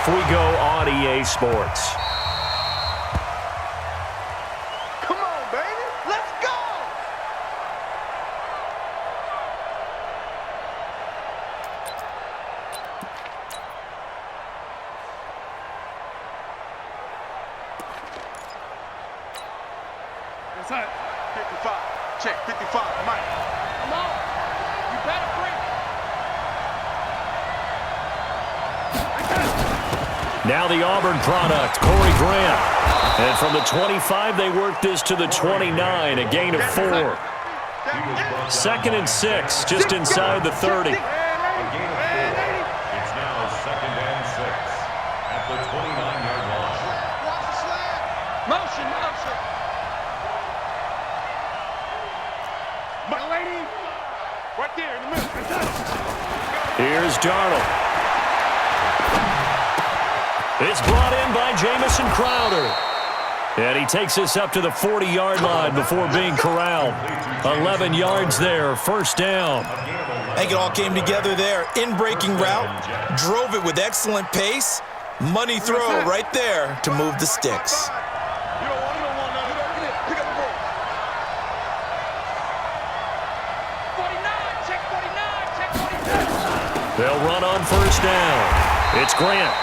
we go on EA Sports. Come on, baby. Let's go. That's it. 55. Check 55. Mike. Come on. You better bring it. Now the Auburn product, Corey Grant. And from the 25, they work this to the 29, a gain of 4. 2nd and 6, just inside the 30. It's now 2nd and 6 at the 29-yard line. Motion, motion. My lady. Right there in the middle. Here's Darnold. It's brought in by Jamison Crowder. And he takes us up to the 40-yard line before being corralled. 11 yards there, first down. I think it all came together there. In-breaking route, drove it with excellent pace. Money throw right there to move the sticks. You don't want none. Pick up the ball. 49, check 49, check 49. They'll run on first down. It's Grant.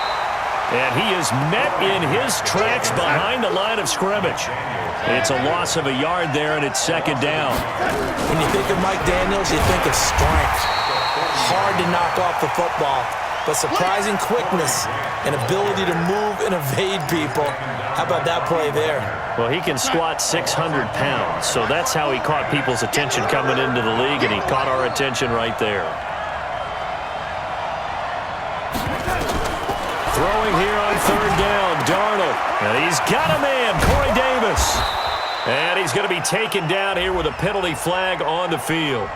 And he is met in his tracks behind the line of scrimmage. It's a loss of a yard there, and it's 2nd down. When you think of Mike Daniels, you think of strength. Hard to knock off the football, but surprising quickness and ability to move and evade people. How about that play there? Well, he can squat 600 pounds, so that's how he caught people's attention coming into the league, and he caught our attention right there. Throwing here on 3rd down, Darnold. And he's got a man, Corey Davis. And he's going to be taken down here with a penalty flag on the field.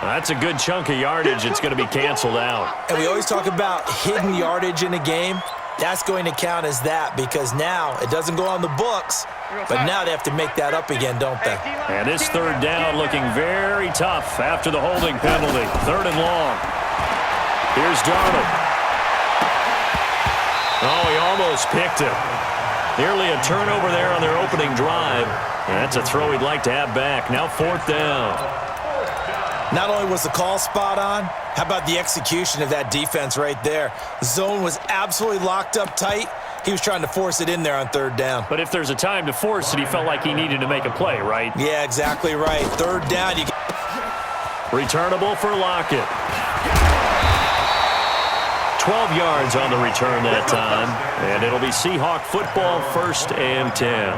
That's a good chunk of yardage. It's going to be canceled out. And we always talk about hidden yardage in a game. That's going to count as that because now it doesn't go on the books, but now they have to make that up again, don't they? And this 3rd down looking very tough after the holding penalty. 3rd and long. Here's Darnold. Oh, he almost picked him. Nearly a turnover there on their opening drive. And that's a throw he'd like to have back. Now 4th down. Not only was the call spot on, how about the execution of that defense right there? Zone was absolutely locked up tight. He was trying to force it in there on 3rd down. But if there's a time to force it, he felt like he needed to make a play, right? Yeah, exactly right. 3rd down. Returnable for Lockett. 12 yards on the return that time. And it'll be Seahawk football, 1st and 10.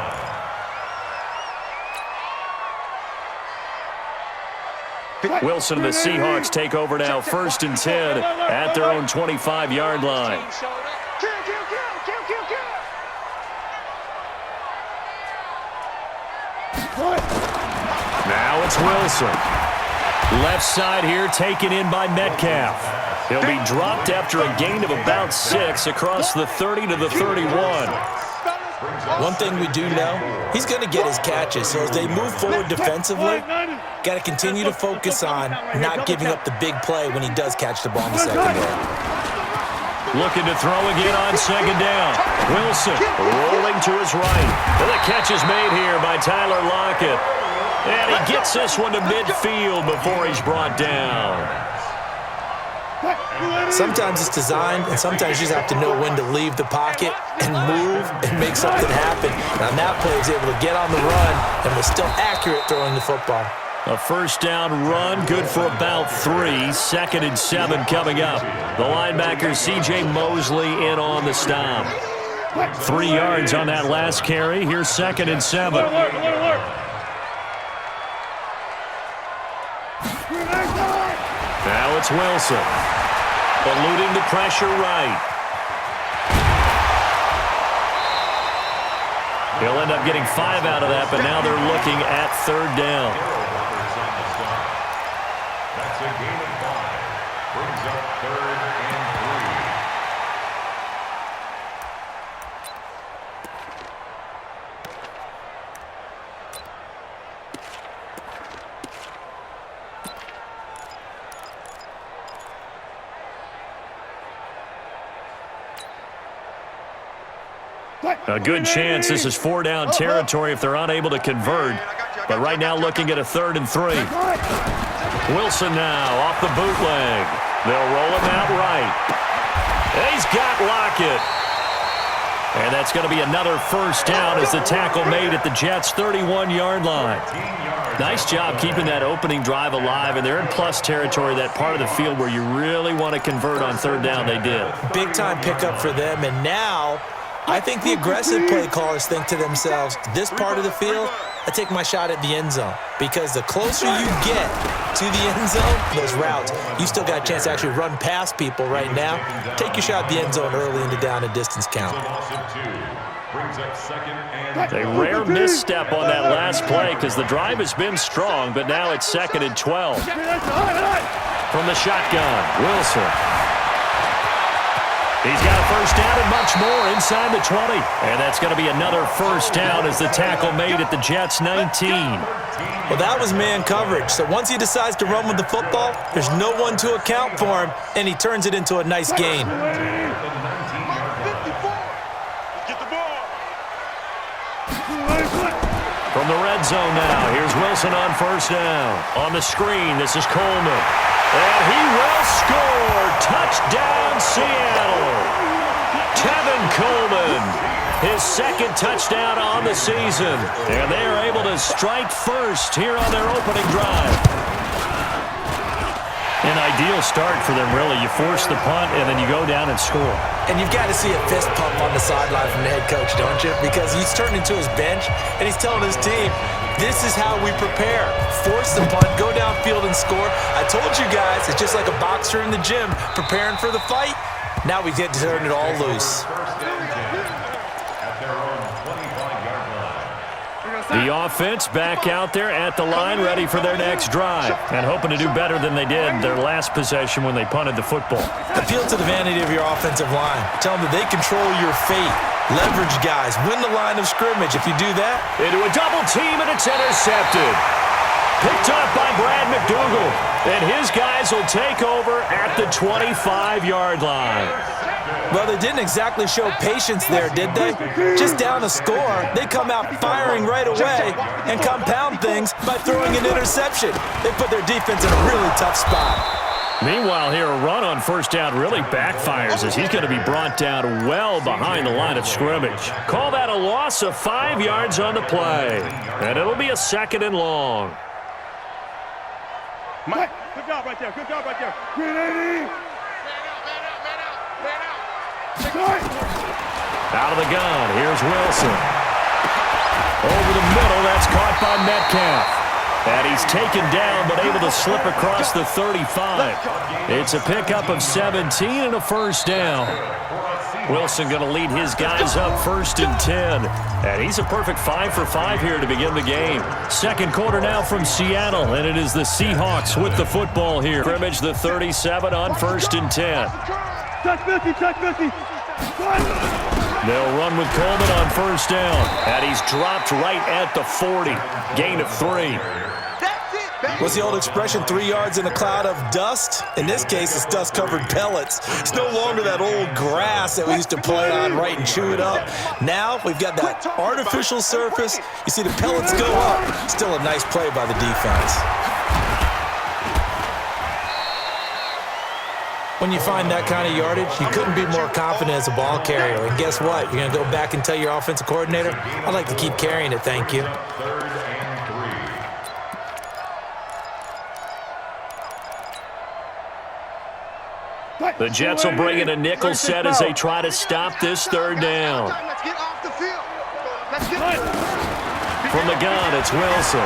Wilson and the Seahawks take over now, 1st and 10 at their own 25-yard line. Now it's Wilson. Left side here taken in by Metcalf. He'll be dropped after a gain of about 6 across the 30 to the 31. One thing we do know, he's going to get his catches. So as they move forward defensively, got to continue to focus on not giving up the big play when he does catch the ball in the secondary. Looking to throw again on 2nd down. Wilson rolling to his right. And the catch is made here by Tyler Lockett. And he gets this one to midfield before he's brought down. Sometimes it's designed, and sometimes you just have to know when to leave the pocket and move and make something happen. And on that play, he was able to get on the run and was still accurate throwing the football. A 1st down run, good for about 3. 2nd and 7 coming up. The linebacker, C.J. Mosley, in on the stop. 3 yards on that last carry. Here's 2nd and 7. Now it's Wilson. Eluding the pressure right. He'll end up getting 5 out of that, but now they're looking at 3rd down. That's a gain of 5. Brings up 3rd and 3. A good chance this is 4-down territory if they're unable to convert. But right now looking at a 3rd and 3. Wilson now off the bootleg. They'll roll him out right. He's got Lockett. And that's going to be another first down as the tackle made at the Jets' 31-yard line. Nice job keeping that opening drive alive, and they're in plus territory, that part of the field where you really want to convert on 3rd down. They did. Big-time pickup for them, and now I think the aggressive play callers think to themselves, this part of the field, I take my shot at the end zone, because the closer you get to the end zone, those routes, you still got a chance to actually run past people right now. Take your shot at the end zone early in the down and distance count. A rare misstep on that last play because the drive has been strong, but now it's 2nd and 12. From the shotgun, Wilson. He's got a first down and much more inside the 20. And that's going to be another first down as the tackle made at the Jets' 19. Well, that was man coverage. So once he decides to run with the football, there's no one to account for him, and he turns it into a nice gain. From the red zone now, here's Wilson on first down. On the screen, this is Coleman. And he will score! Touchdown, Seattle! Tevin Coleman, his 2nd touchdown on the season. And they are able to strike first here on their opening drive. An ideal start for them, really. You force the punt, and then you go down and score. And you've got to see a fist pump on the sideline from the head coach, don't you? Because he's turning to his bench, and he's telling his team, this is how we prepare. Force the punt, go downfield and score. I told you guys, it's just like a boxer in the gym preparing for the fight. Now we get to turn it all loose. The offense back out there at the line, ready for their next drive, and hoping to do better than they did their last possession when they punted the football. Appeal to the vanity of your offensive line. Tell them that they control your fate. Leverage guys. Win the line of scrimmage. If you do that, into a double team, and it's intercepted. Picked up by Brad McDougal, and his guys will take over at the 25-yard line. Well, they didn't exactly show patience there, did they? Just down a score, they come out firing right away and compound things by throwing an interception. They put their defense in a really tough spot. Meanwhile, here, a run on first down really backfires as he's going to be brought down well behind the line of scrimmage. Call that a loss of 5 yards on the play, and it'll be a 2nd and long. Mike, good job right there. Good job right there. Green 80. Out of the gun, here's Wilson. Over the middle, that's caught by Metcalf. And he's taken down, but able to slip across the 35. It's a pickup of 17 and a first down. Wilson going to lead his guys up 1st and 10. And he's a perfect 5 for 5 here to begin the game. 2nd quarter now from Seattle, and it is the Seahawks with the football here. Scrimmage the 37 on 1st and 10. Check 50, check 50. They'll run with Coleman on first down. And he's dropped right at the 40. Gain of 3. What's the old expression, 3 yards in a cloud of dust? In this case, it's dust-covered pellets. It's no longer that old grass that we used to play on, right, and chew it up. Now we've got that artificial surface. You see the pellets go up. Still a nice play by the defense. When you find that kind of yardage, you couldn't be more confident as a ball carrier. And guess what? You're going to go back and tell your offensive coordinator, I'd like to keep carrying it, thank you. The Jets will bring in a nickel set as they try to stop this 3rd down. Let's get off the field. Let's get From the gun, it's Wilson.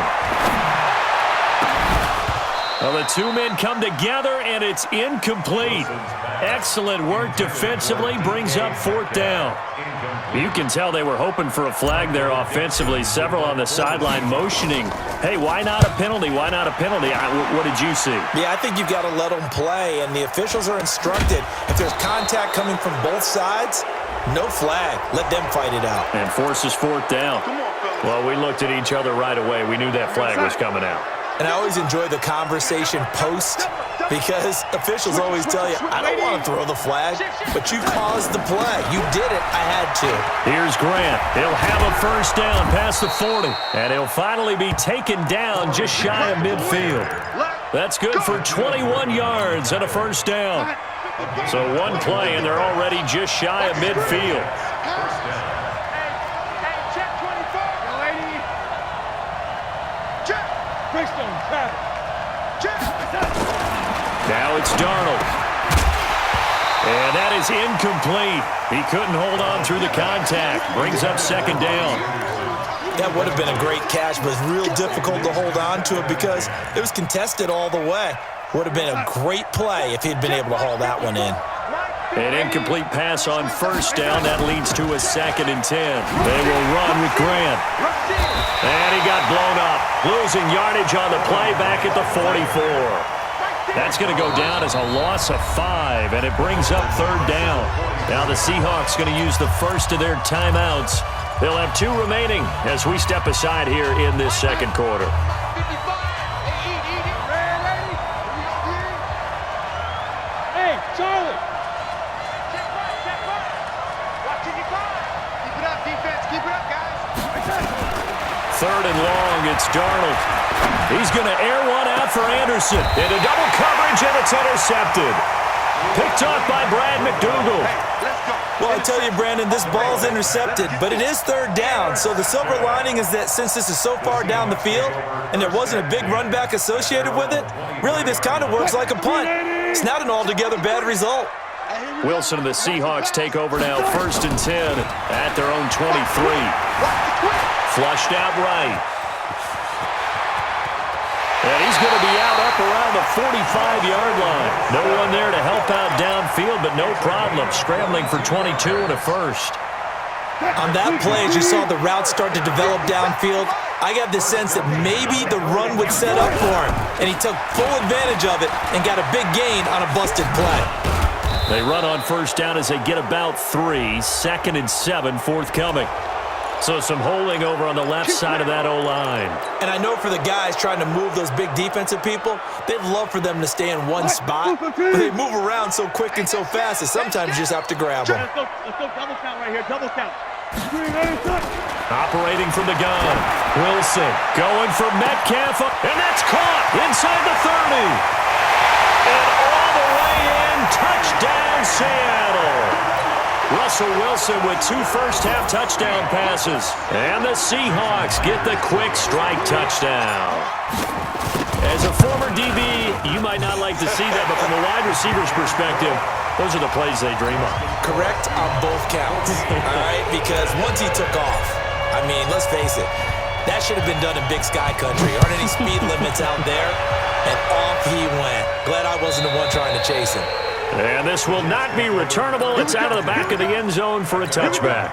Well, the 2 men come together, and it's incomplete. Excellent work defensively, brings up 4th down. You can tell they were hoping for a flag there offensively. Several on the sideline motioning, hey, why not a penalty? Why not a penalty? What did you see? Yeah, I think you've got to let them play, and the officials are instructed. If there's contact coming from both sides, no flag. Let them fight it out. And forces 4th down. Well, we looked at each other right away. We knew that flag was coming out. And I always enjoy the conversation post because officials always tell you, I don't want to throw the flag, but you caused the play. You did it. I had to. Here's Grant. He'll have a first down past the 40, and he'll finally be taken down just shy of midfield. That's good for 21 yards and a first down. So one play, and they're already just shy of midfield. Now it's Darnold. And that is incomplete. He couldn't hold on through the contact. Brings up second down. That would have been a great catch, but it's real difficult to hold on to it because it was contested all the way. Would have been a great play if he'd been able to haul that one in. An incomplete pass on first down. That leads to a 2nd and 10. They will run with Grant. And he got blown up. Losing yardage on the play back at the 44. That's going to go down as a loss of 5, and it brings up 3rd down. Now the Seahawks going to use the first of their timeouts. They'll have 2 remaining as we step aside here in this second quarter. Hey, Charlie. Watching you go. Keep it up, defense. Keep it up, guys. 3rd and long, it's Darnold. He's going to air one out for Anderson. Into double coverage, and it's intercepted. Picked off by Brad McDougal. Well, I tell you, Brandon, this ball's intercepted, but it is 3rd down. So the silver lining is that since this is so far down the field and there wasn't a big run back associated with it, really this kind of works like a punt. It's not an altogether bad result. Wilson and the Seahawks take over now, 1st and 10 at their own 23. Flushed out right. And he's going to be out up around the 45-yard line. No one there to help out downfield, but no problem. Scrambling for 22 and a first. On that play, as you saw the route start to develop downfield, I got the sense that maybe the run would set up for him. And he took full advantage of it and got a big gain on a busted play. They run on first down as they get about 3. 2nd and 7 forthcoming. So some holding over on the left side of that O-line. And I know for the guys trying to move those big defensive people, they'd love for them to stay in one spot, but they move around so quick and so fast that sometimes you just have to grab them. Let's go double count right here, double count. Operating from the gun. Wilson going for Metcalf, and that's caught inside the 30. And all the way in, touchdown Seattle. Russell Wilson with 2 first-half touchdown passes. And the Seahawks get the quick strike touchdown. As a former DB, you might not like to see that, but from a wide receiver's perspective, those are the plays they dream of. Correct on both counts, all right? Because once he took off, I mean, let's face it, that should have been done in Big Sky Country. Aren't any speed limits out there? And off he went. Glad I wasn't the one trying to chase him. And this will not be returnable. It's out of the back of the end zone for a touchback.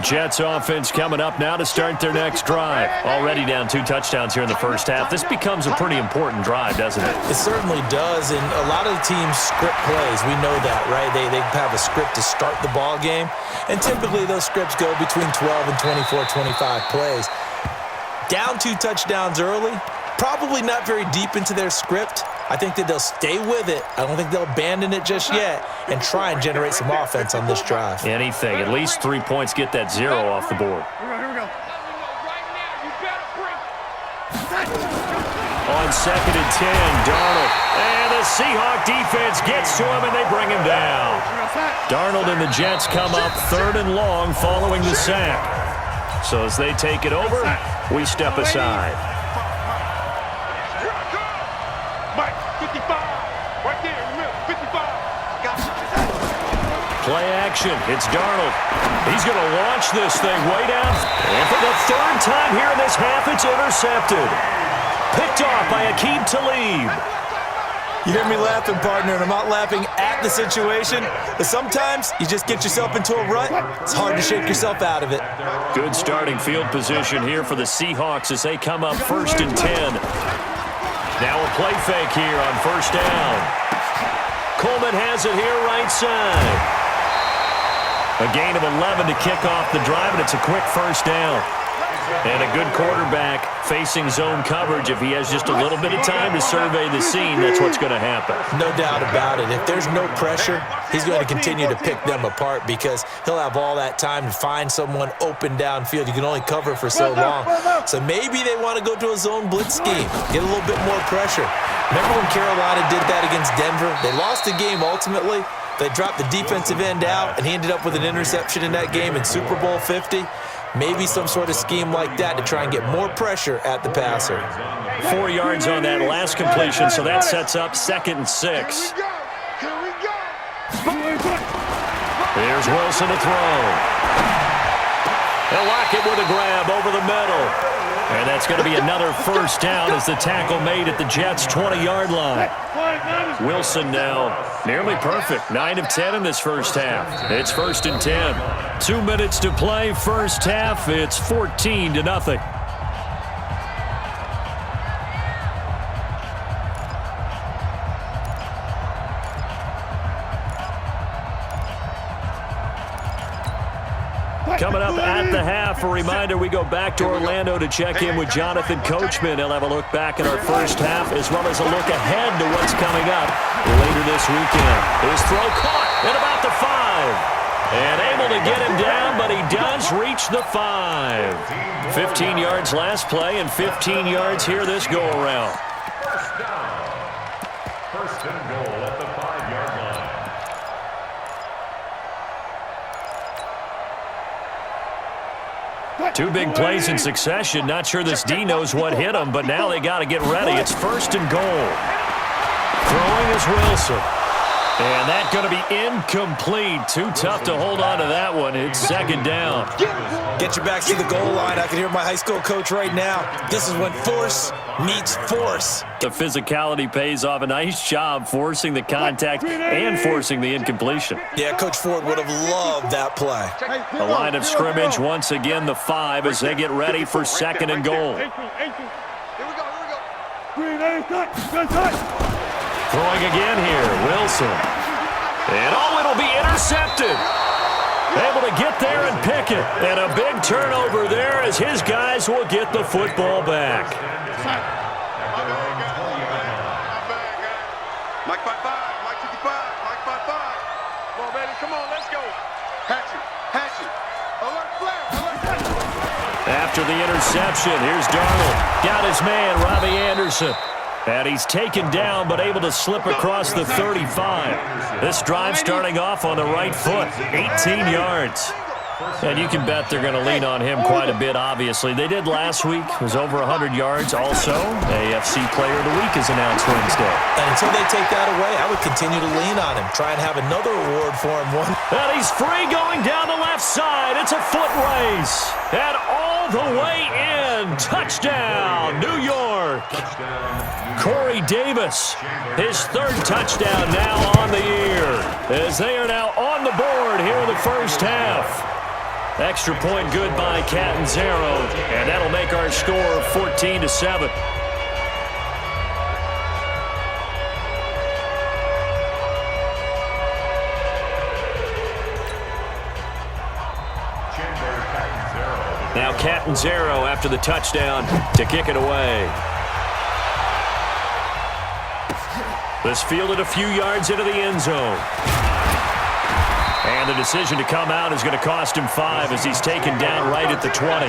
Jets offense coming up now to start their next drive. Already down 2 touchdowns here in the first half. This becomes a pretty important drive, doesn't it? It certainly does, and a lot of the teams script plays. We know that, right? They have a script to start the ball game, and typically those scripts go between 12 and 24, 25 plays. Down 2 touchdowns early, probably not very deep into their script. I think that they'll stay with it. I don't think they'll abandon it just yet and try and generate some offense on this drive. Anything. At least 3 points, get that 0 off the board. Here we go. On 2nd and 10, Darnold. And the Seahawk defense gets to him, and they bring him down. Darnold and the Jets come up 3rd and long following the sack. So as they take it over, we step aside. Mike, 55. Right there in the middle, 55. Play action. It's Darnold. He's going to launch this thing way down. And for the 3rd time here in this half, it's intercepted. Picked off by Aqib Talib. You hear me laughing, partner, and I'm not laughing at the situation, but sometimes you just get yourself into a rut. It's hard to shake yourself out of it. Good starting field position here for the Seahawks as they come up 1st and 10. Now a play fake here on 1st down. Coleman has it here right side. A gain of 11 to kick off the drive, and it's a quick 1st down. And a good quarterback facing zone coverage. If he has just a little bit of time to survey the scene, that's what's going to happen. No doubt about it. If there's no pressure, he's going to continue to pick them apart because he'll have all that time to find someone open downfield. You can only cover for so long. So maybe they want to go to a zone blitz scheme, get a little bit more pressure. Remember when Carolina did that against Denver? They lost the game ultimately. They dropped the defensive end out, and he ended up with an interception in that game in Super Bowl 50. Maybe some sort of scheme like that to try and get more pressure at the passer. 4 yards on that last completion, so that sets up 2nd and 6. Here's Wilson to throw. They'll lock it with a grab over the middle. And that's going to be another first down as the tackle made at the Jets' 20-yard line. Wilson now nearly perfect. 9 of 10 in this first half. It's 1st and 10. 2 minutes to play, first half. It's 14-0. Coming up at the half, a reminder, we go back to Orlando to check in with Jonathan Coachman. He'll have a look back at our first half as well as a look ahead to what's coming up later this weekend. His throw caught at about the 5. And able to get him down, but he does reach the 5. 15 yards last play and 15 yards here this go-around. First down. First and goal at the 5-yard line. Two big plays in succession. Not sure this D knows what hit him, but now they got to get ready. It's 1st and goal. Throwing is Wilson. And that's going to be incomplete. Too tough to hold on to that one. It's 2nd down. Get your backs to the goal line. I can hear my high school coach right now. This is when force meets force. The physicality pays off. A nice job forcing the contact and forcing the incompletion. Yeah, Coach Ford would have loved that play. The line of scrimmage, once again, the 5 as they get ready for 2nd and goal. Throwing again here, Wilson. And it'll be intercepted. Able to get there and pick it. And a big turnover there as his guys will get the football back. Mike 55, Mike 55, Mike 55. Come on, baby, come on, let's go. Hatchet. Alert flag, alert flag. After the interception, here's Darnold. Got his man, Robbie Anderson. And he's taken down, but able to slip across the 35. This drive starting off on the right foot, 18 yards. And you can bet they're going to lean on him quite a bit, obviously. They did last week. It was over 100 yards. Also, AFC Player of the Week is announced Wednesday. And until they take that away, I would continue to lean on him. Try and have another award for him. And he's free going down the left side. It's a foot race. And all the way in. Touchdown, New York. Corey Davis, his 3rd touchdown now on the year. As they are now on the board here in the first half. Extra point good by Catanzaro, and that'll make our score 14-7. Now Catanzaro after the touchdown to kick it away. This fielded a few yards into the end zone. And the decision to come out is going to cost him 5 as he's taken down right at the 20.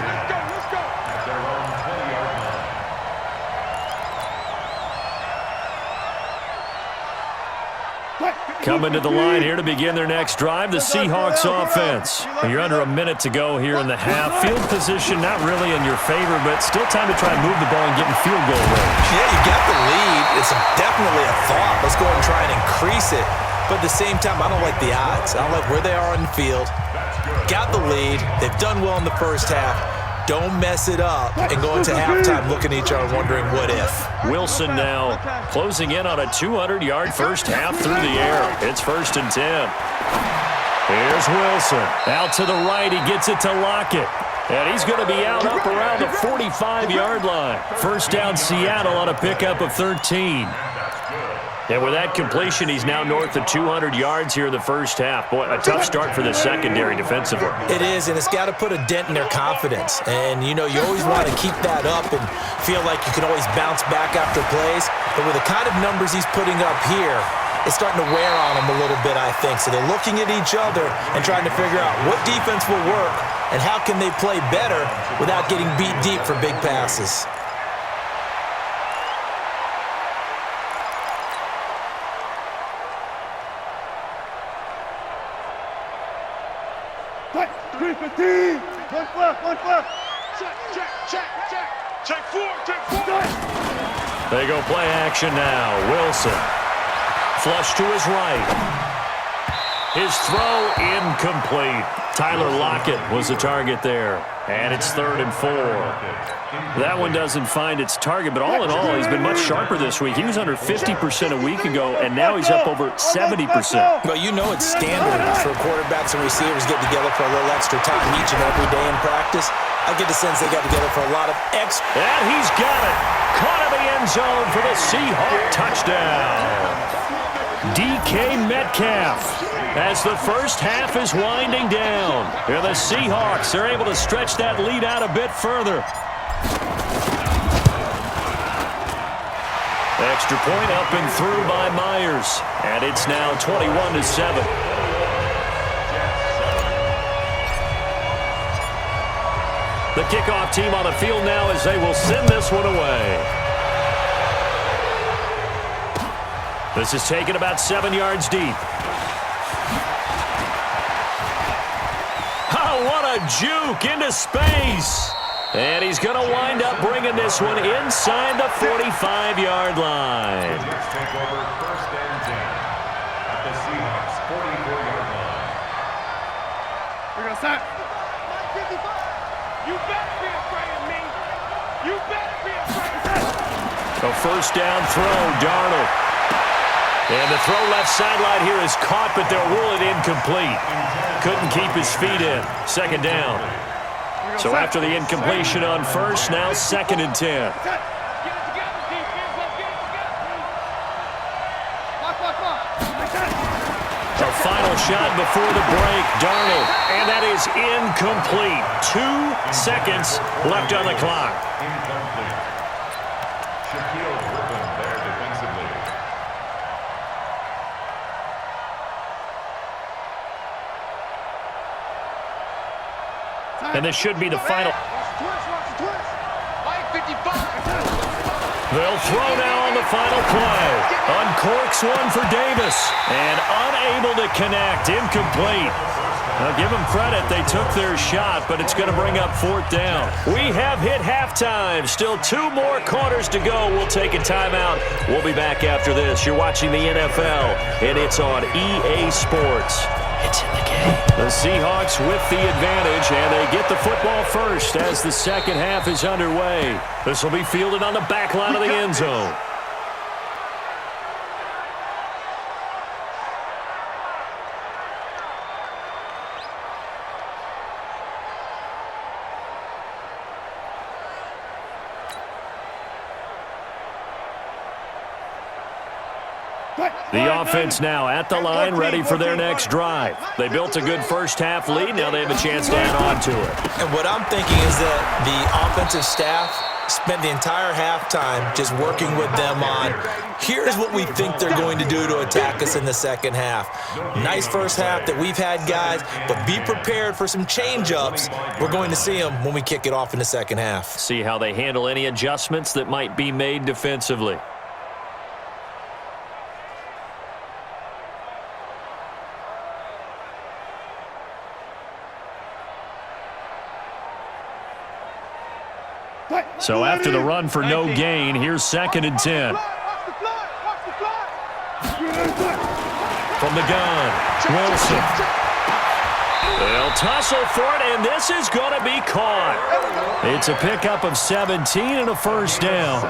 Coming to the line here to begin their next drive, the Seahawks offense. You're under a minute to go here in the half. Field position not really in your favor, but still time to try and move the ball and get in field goal range. Yeah, you got the lead. It's definitely a thought. Let's go ahead and try and increase it. But at the same time, I don't like the odds. I don't like where they are on the field. Got the lead. They've done well in the first half. Don't mess it up and go into halftime looking at each other wondering what if. Wilson now closing in on a 200-yard first half through the air. It's 1st and 10. Here's Wilson. Out to the right. He gets it to Lockett. And he's going to be out up around the 45-yard line. First down Seattle on a pickup of 13. And with that completion, he's now north of 200 yards here in the first half. Boy, a tough start for the secondary defensively. It is, and it's got to put a dent in their confidence. And, you know, you always want to keep that up and feel like you can always bounce back after plays. But with the kind of numbers he's putting up here, it's starting to wear on them a little bit, I think. So they're looking at each other and trying to figure out what defense will work and how can they play better without getting beat deep for big passes. One fluff. Check four. They go play action now. Wilson. Flush to his right. His throw incomplete. Tyler Lockett was the target there. And it's 3rd and 4. That one doesn't find its target, but all in all, he's been much sharper this week. He was under 50% a week ago, and now he's up over 70%. Well, you know it's standard for quarterbacks and receivers get together for a little extra time each and every day in practice. I get the sense they got together for a lot of extra. And he's got it. Caught in the end zone for the Seahawk touchdown. DK Metcalf as the first half is winding down. And the Seahawks are able to stretch that lead out a bit further. Extra point up and through by Myers. And it's now 21-7. The kickoff team on the field now as they will send this one away. This is taken about 7 yards deep. Oh, what a juke into space. And he's going to wind up bringing this one inside the 45-yard line. Take over 1st and 10 at the Seahawks 44-yard line. We're going to start. You better be afraid of me. You better be afraid of me. A first down throw, Darnold. And the throw left sideline here is caught, but they'll rule it incomplete. Couldn't keep his feet in. 2nd down. So after the incompletion on first, now 2nd and 10. A final shot before the break, Darnold. And that is incomplete. 2 seconds left on the clock. Incomplete. Shaquille Griffin there defensively. And this should be the final. They'll throw now on the final play. Uncorks one for Davis. And unable to connect. Incomplete. Now give them credit. They took their shot, but it's going to bring up 4th down. We have hit halftime. Still 2 more quarters to go. We'll take a timeout. We'll be back after this. You're watching the NFL, and it's on EA Sports. It's in the game. The Seahawks with the advantage, and they get the football first as the second half is underway. This will be fielded on the back line of the end zone. The offense now at the line, ready for their next drive. They built a good first half lead. Now they have a chance to add on to it. And what I'm thinking is that the offensive staff spent the entire halftime just working with them on, here's what we think they're going to do to attack us in the second half. Nice first half that we've had, guys, but be prepared for some change-ups. We're going to see them when we kick it off in the second half. See how they handle any adjustments that might be made defensively. So after the run for no gain, here's 2nd and 10. From the gun, Wilson. They'll tussle for it, and this is going to be caught. It's a pickup of 17 and a first down.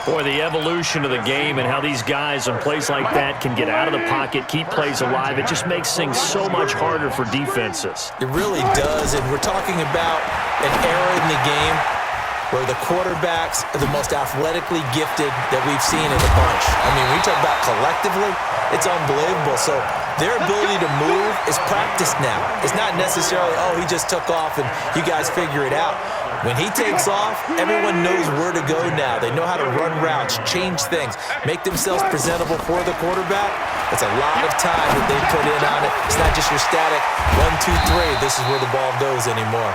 Boy, the evolution of the game and how these guys in plays like that can get out of the pocket, keep plays alive, it just makes things so much harder for defenses. It really does, and we're talking about an era in the game where the quarterbacks are the most athletically gifted that we've seen in a bunch. I mean, when you talk about collectively, it's unbelievable. So their ability to move is practiced now. It's not necessarily, oh, he just took off and you guys figure it out. When he takes off, everyone knows where to go now. They know how to run routes, change things, make themselves presentable for the quarterback. It's a lot of time that they put in on it. It's not just your static 1, 2, 3. This is where the ball goes anymore.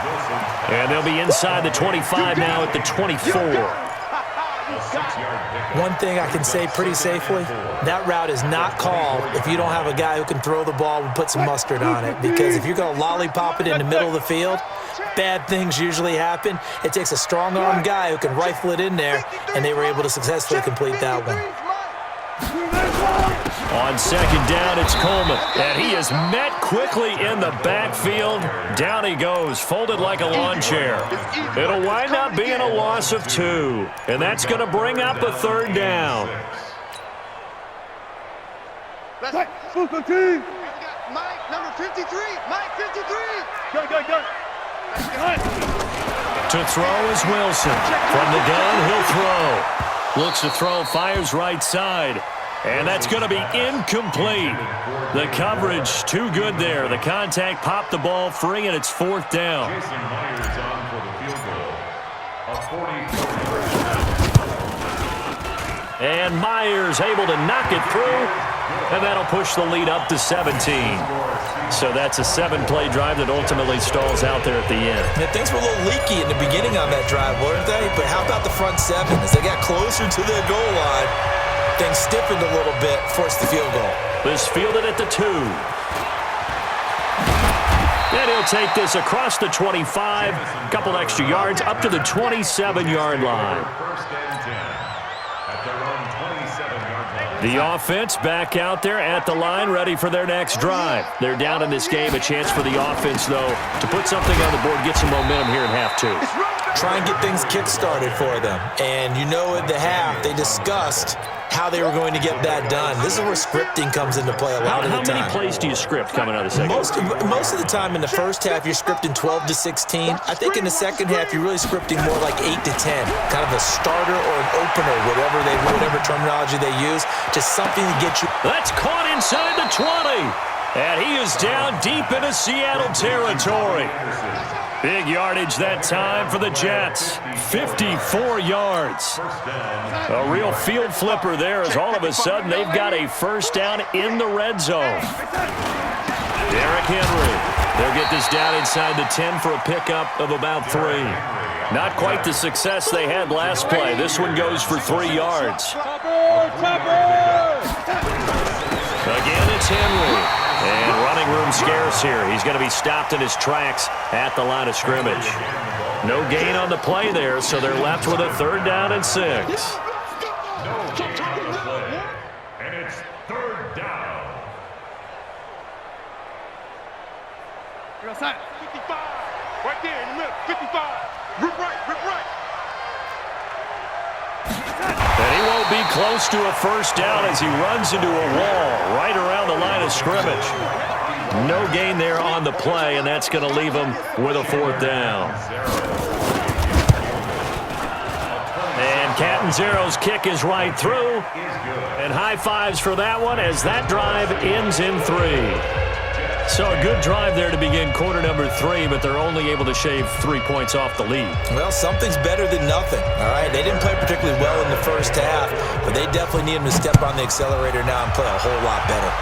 And they'll be inside the 25 now at the 24. One thing I can say pretty safely, that route is not called if you don't have a guy who can throw the ball and put some mustard on it. Because if you're going to lollipop it in the middle of the field, bad things usually happen. It takes a strong-arm guy who can rifle it in there, and they were able to successfully complete that one. On second down, it's Coleman, and he is met quickly in the backfield. Down he goes, folded like a lawn chair. It'll wind up being a loss of 2, and that's going to bring up a third down. Mike, number 53. Mike, 53. Go. To throw is Wilson. From the gun, he'll throw. Looks to throw, fires right side. And that's going to be incomplete. The coverage too good there. The contact popped the ball free, and it's fourth down. Jason Myers on for the field goal. A 40-40. And Myers able to knock it through, and that'll push the lead up to 17. So that's a 7-play drive that ultimately stalls out there at the end. Yeah, things were a little leaky in the beginning on that drive, weren't they? But how about the front 7? As they got closer to the goal line, things stiffened a little bit, forced the field goal. This fielded at the 2. And he'll take this across the 25, a couple extra yards, up to the 27-yard line. First and 10 at their own 27-yard line. The offense back out there at the line, ready for their next drive. They're down in this game. A chance for the offense, though, to put something on the board, get some momentum here in half 2. Try and get things kick-started for them. And you know at the half, they discussed how they were going to get that done. This is where scripting comes into play a lot of the time. How many plays do you script coming out of the second? Most of the time in the first half, you're scripting 12 to 16. I think in the second half, you're really scripting more like 8 to 10. Kind of a starter or an opener, whatever terminology they use. Just something to get you. That's caught inside the 20. And he is down deep into Seattle territory. Big yardage that time for the Jets. 54 yards. A real field flipper there as all of a sudden they've got a first down in the red zone. Derrick Henry. They'll get this down inside the 10 for a pickup of about 3. Not quite the success they had last play. This one goes for 3 yards. Again, it's Henry. And running room scarce here. He's going to be stopped in his tracks at the line of scrimmage. No gain on the play there, so they're left with a 3rd down and 6. No gain on the play, and it's 3rd down. 55. Right there in the middle. 55. Rip right. And he won't be close to a first down as he runs into a wall right around the line of scrimmage. No gain there on the play, and that's going to leave him with a 4th down. And Catanzaro's kick is right through. And high fives for that one as that drive ends in 3. So a good drive there to begin quarter number 3, but they're only able to shave 3 points off the lead. Well, something's better than nothing, all right? They didn't play particularly well in the first half, but they definitely need him to step on the accelerator now and play a whole lot better.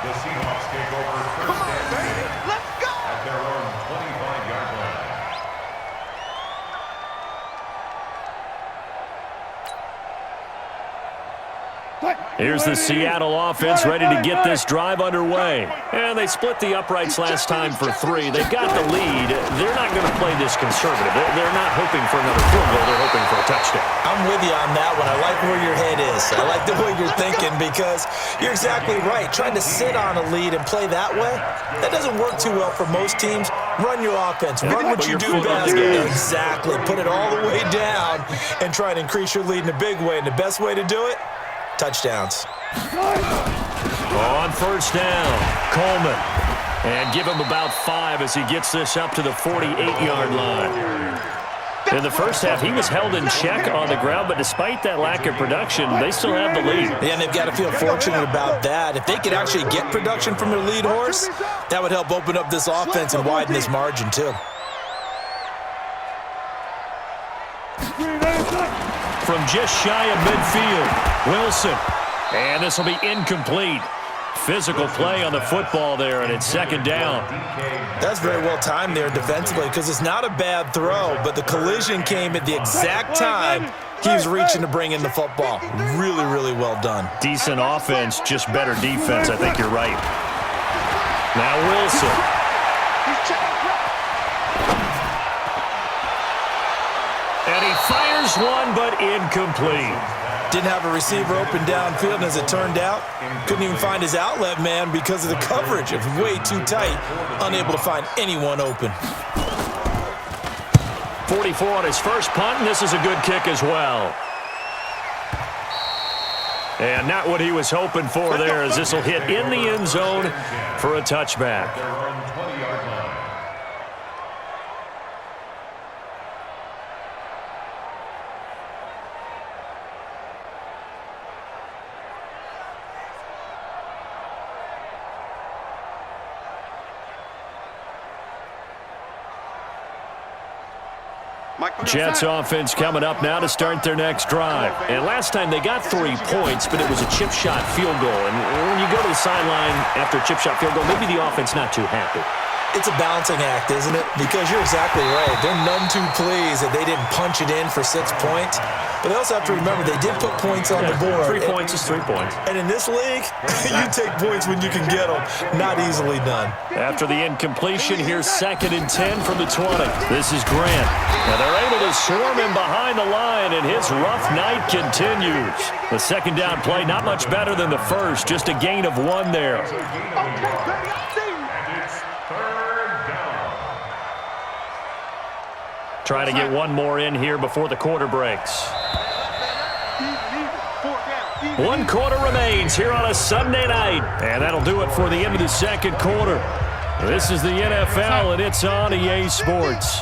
The Seahawks take over first and 10 at their own 25-yard line. Here's the Seattle offense ready to get this drive underway. And they split the uprights last time for 3. They've got the lead. They're not going to play this conservative. They're not hoping for another field goal. They're hoping for a touchdown. I'm with you on that one. I like where your head is. I like the way you're thinking because you're exactly right. Trying to sit on a lead and play that way, that doesn't work too well for most teams. Run your offense. Run what you do best. Exactly. Put it all the way down and try and increase your lead in a big way. And the best way to do it, touchdowns. On first down, Coleman. And give him about 5 as he gets this up to the 48-yard line. In the first half, he was held in check on the ground, but despite that lack of production, they still have the lead. Yeah, and they've got to feel fortunate about that. If they could actually get production from their lead horse, that would help open up this offense and widen this margin too. From just shy of midfield, Wilson. And this will be incomplete. Physical play on the football there, and it's second down. That's very well timed there defensively because it's not a bad throw, but the collision came at the exact time he was reaching to bring in the football. Really, really well done. Decent offense, just better defense. I think you're right. Now Wilson. And he fires one, but incomplete. Didn't have a receiver open downfield, and as it turned out, couldn't even find his outlet man because of the coverage. It was way too tight, unable to find anyone open. 44 on his first punt, and this is a good kick as well. And not what he was hoping for there, as this will hit in the end zone for a touchback. Jets offense coming up now to start their next drive. And last time they got 3 points, but it was a chip shot field goal. And when you go to the sideline after a chip shot field goal, maybe the offense not too happy. It's a balancing act, isn't it? Because you're exactly right. They're none too pleased that they didn't punch it in for 6 points. But they also have to remember they did put points on the board. 3 points is 3 points. And in this league, you take points when you can get them. Not easily done. After the incompletion, here's 2nd and 10 from the 20. This is Grant. Now they're able to swarm him behind the line, and his rough night continues. The second down play, not much better than the first, just a gain of 1 there. Trying to get 1 more in here before the quarter breaks. 1 quarter remains here on a Sunday night. And that'll do it for the end of the second quarter. This is the NFL, and it's on EA Sports.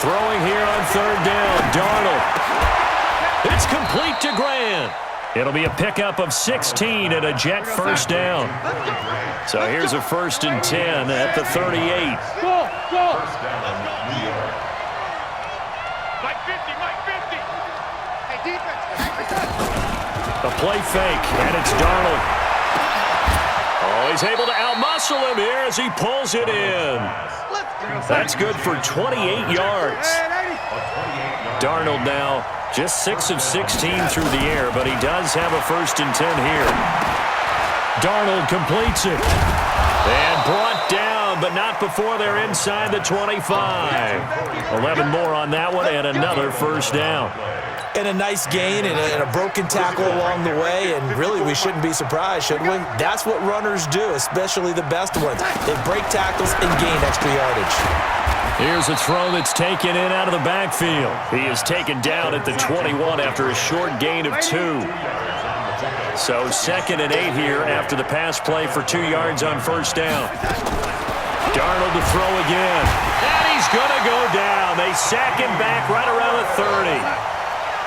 Throwing here on 3rd down, Darnold. It's complete to Grant. It'll be a pickup of 16 and a Jet first down. So here's a 1st and 10 at the 38. Go! Mike 50, Mike 50. Hey, defense. A play fake, and it's Darnold. Oh, he's able to outmuscle him here as he pulls it in. That's good for 28 yards. Darnold now just 6 of 16 through the air, but he does have a 1st and 10 here. Darnold completes it. And brought down, but not before they're inside the 25. 11 more on that one, and another 1st down. And a nice gain and a broken tackle along the way, and really we shouldn't be surprised, should we? That's what runners do, especially the best ones. They break tackles and gain extra yardage. Here's a throw that's taken in out of the backfield. He is taken down at the 21 after a short gain of 2. So 2nd and 8 here after the pass play for 2 yards on 1st down. Darnold to throw again. And he's going to go down. They sack him back right around the 30.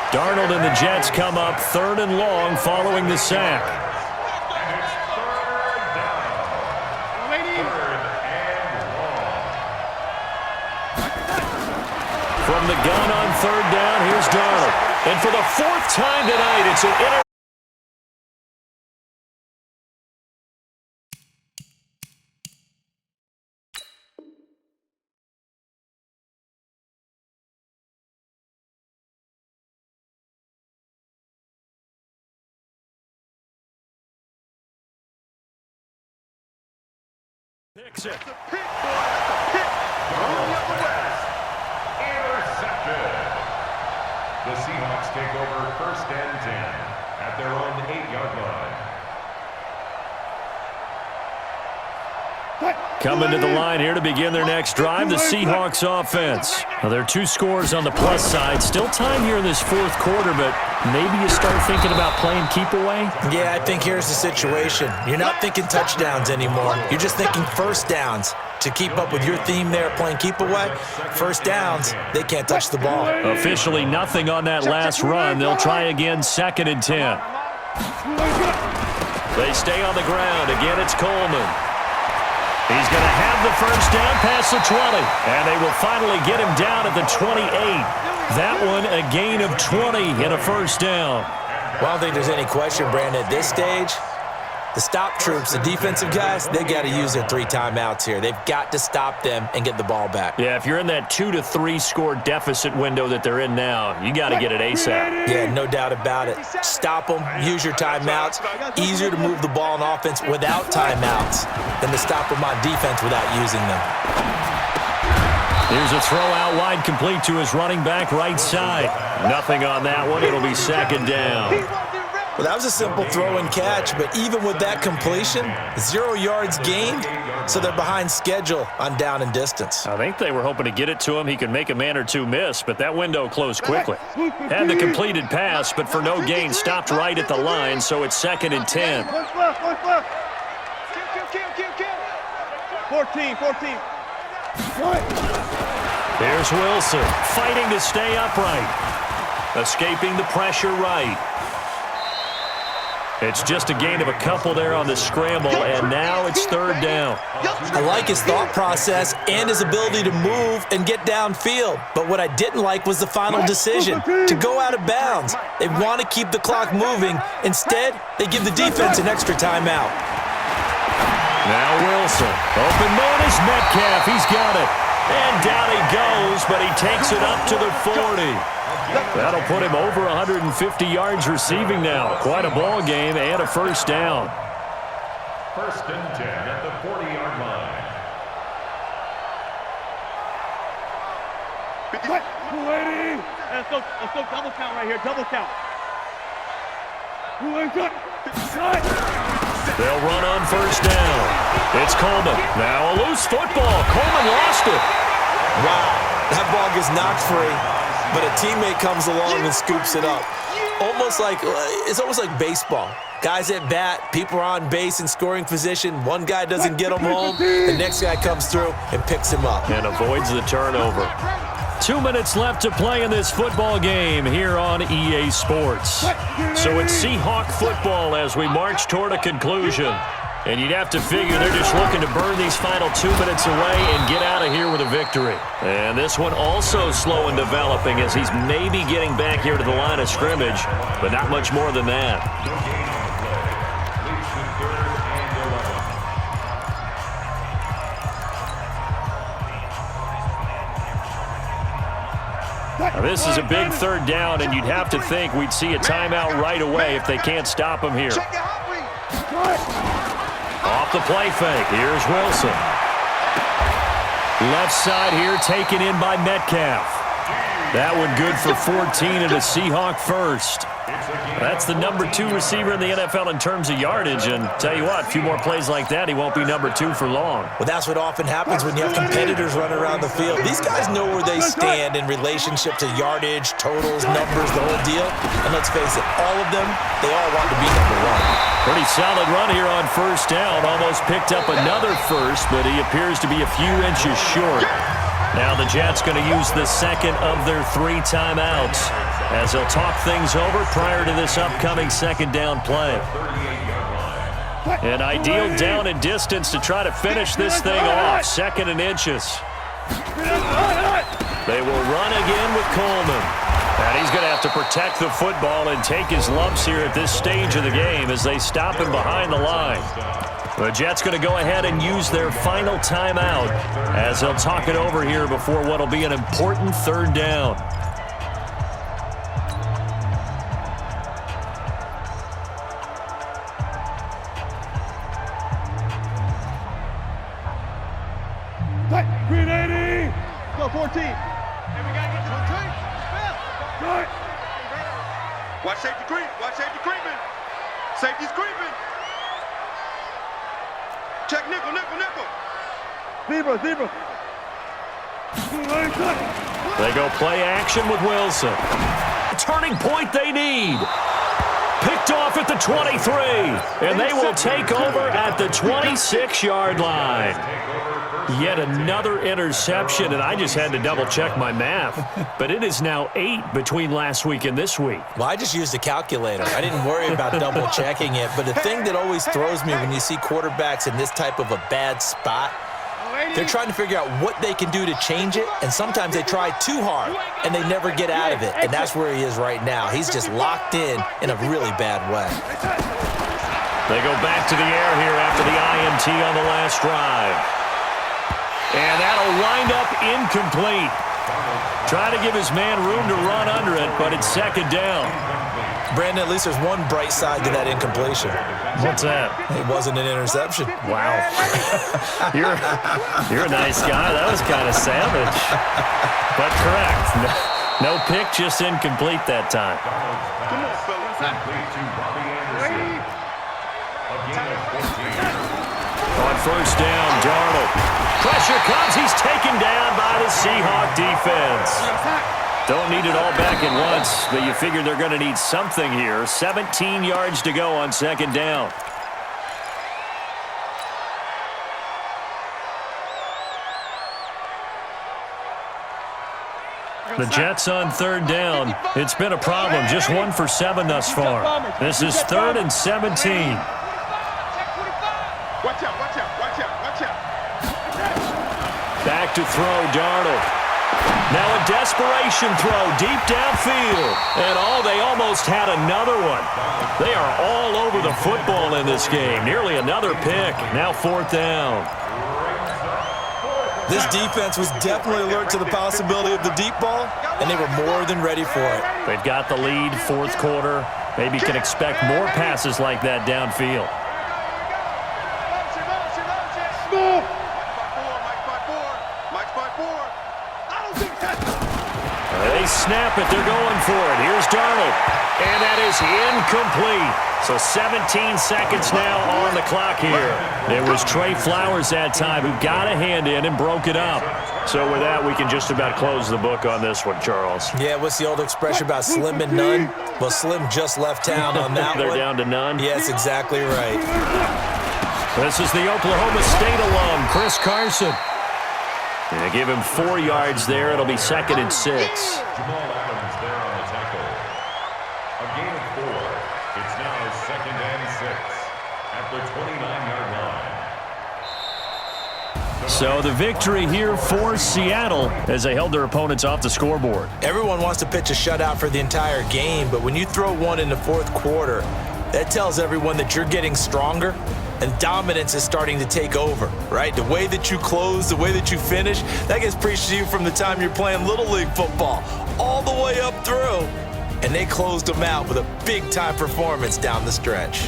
Darnold and the Jets come up 3rd and long following the sack. From the gun on 3rd down, here's Darnold. And for the 4th time tonight, it's an picks it. The Seahawks take over 1st and 10 at their own 8-yard line. Coming to the line here to begin their next drive, the Seahawks offense. Now, there are 2 scores on the plus side. Still time here in this fourth quarter, but maybe you start thinking about playing keep away? Yeah, I think here's the situation. You're not thinking touchdowns anymore. You're just thinking first downs. To keep up with your theme there, playing keep away, first downs, they can't touch the ball. Officially nothing on that last run. They'll try again, 2nd and 10. They stay on the ground. Again, it's Coleman. He's going to have the first down past the 20. And they will finally get him down at the 28. That one a gain of 20 and a first down. Well, I don't think there's any question, Brandon, at this stage. The stop troops, the defensive guys, they got to use their 3 timeouts here. They've got to stop them and get the ball back. Yeah, if you're in that 2 to 3 score deficit window that they're in now, you got to get it ASAP. Yeah, no doubt about it. Stop them, use your timeouts. Easier to move the ball on offense without timeouts than to stop them on defense without using them. Here's a throw out wide, complete to his running back right side. Nothing on that one. It'll be 2nd down. Well, that was a simple throw and catch, but even with that completion, 0 yards gained, so they're behind schedule on down and distance. I think they were hoping to get it to him. He could make a man or 2 miss, but that window closed quickly. Had the completed pass, but for no gain, stopped right at the line, so it's 2nd and 10. 14. Here's Wilson, fighting to stay upright. Escaping the pressure right. It's just a gain of a couple there on the scramble, and now it's 3rd down. I like his thought process and his ability to move and get downfield. But what I didn't like was the final decision, to go out of bounds. They want to keep the clock moving. Instead, they give the defense an extra timeout. Now Wilson. Open man is Metcalf. He's got it. And down he goes, but he takes it up to the 40. That'll put him over 150 yards receiving now. Quite a ball game and a first down. 1st and 10 at the 40-yard line. 280. Let's go double count right here. Double count. They'll run on first down. It's Coleman. Now a loose football. Coleman lost it. Wow, that ball gets knocked free, but a teammate comes along and scoops it up. It's almost like baseball. Guys at bat, people are on base in scoring position. One guy doesn't get him home. The next guy comes through and picks him up. And avoids the turnover. 2 minutes left to play in this football game here on EA Sports. So it's Seahawk football as we march toward a conclusion. And you'd have to figure they're just looking to burn these final 2 minutes away and get out of here with a victory. And this one also slow in developing as he's maybe getting back here to the line of scrimmage, but not much more than that. Now, this is a big 3rd down, and you'd have to think we'd see a timeout right away if they can't stop him here. Off the play fake. Here's Wilson. Left side here taken in by Metcalf. That one good for 14 and a Seahawk first. That's the number 2 receiver in the NFL in terms of yardage. And tell you what, a few more plays like that, he won't be number 2 for long. Well, that's what often happens when you have competitors running around the field. These guys know where they stand in relationship to yardage, totals, numbers, the whole deal. And let's face it, all of them, they all want to be number 1. Pretty solid run here on first down. Almost picked up another first, but he appears to be a few inches short. Now the Jets going to use the 2nd of their 3 timeouts as they'll talk things over prior to this upcoming 2nd down play. An ideal down and distance to try to finish this thing off. 2nd and inches. They will run again with Coleman. And he's going to have to protect the football and take his lumps here at this stage of the game as they stop him behind the line. The Jets going to go ahead and use their final timeout as they'll talk it over here before what will be an important 3rd down. Green 80. Go 14. And we got to get to the team. Watch safety creep. Watch safety creeping. Safety's creeping. Check nickel. Zebra. They go play action with Wilson. Turning point they need. Picked off at the 23, and they will take over at the 26-yard line. Yet another interception, and I just had to double-check my math. But it is now 8 between last week and this week. Well, I just used a calculator. I didn't worry about double-checking it. But the thing that always throws me when you see quarterbacks in this type of a bad spot, they're trying to figure out what they can do to change it, and sometimes they try too hard, and they never get out of it. And that's where he is right now. He's just locked in a really bad way. They go back to the air here after the INT on the last drive. And that'll wind up incomplete. Trying to give his man room to run under it, but it's second down. Brandon, at least there's one bright side to that incompletion. What's that? It wasn't an interception. Wow. You're a nice guy. That was kind of savage. But correct. No pick, just incomplete that time. Come on, fellas. Complete to Bobby Anderson. A gain of 14. On first down, Darnold. Pressure comes. He's taken down by the Seahawk defense. Don't need it all back at once, but you figure they're going to need something here. 17 yards to go on second down. The Jets on third down. It's been a problem. Just 1 for 7 thus far. This is 3rd and 17. Watch out. Back to throw, Darnold. Now a desperation throw deep downfield. And they almost had another one. They are all over the football in this game. Nearly another pick. Now 4th down. This defense was definitely alert to the possibility of the deep ball, and they were more than ready for it. They've got the lead, 4th quarter. Maybe can expect more passes like that downfield. They snap it. They're going for it. Here's Darnold. And that is incomplete. So 17 seconds now on the clock here. It was Trey Flowers that time who got a hand in and broke it up. So with that, we can just about close the book on this one, Charles. Yeah, what's the old expression about slim and none? Well, Slim just left town on that They're one. down to none? Yes, exactly right. This is the Oklahoma State alum, Chris Carson. They give him 4 yards there. It'll be 2nd and 6. Jamal Adams there on the tackle. A gain of 4. It's now 2nd and 6 at the 29-yard line. So the victory here for Seattle as they held their opponents off the scoreboard. Everyone wants to pitch a shutout for the entire game, but when you throw one in the 4th quarter, that tells everyone that you're getting stronger and dominance is starting to take over, right? The way that you close, the way that you finish, that gets preached to you from the time you're playing Little League football all the way up through. And they closed them out with a big-time performance down the stretch.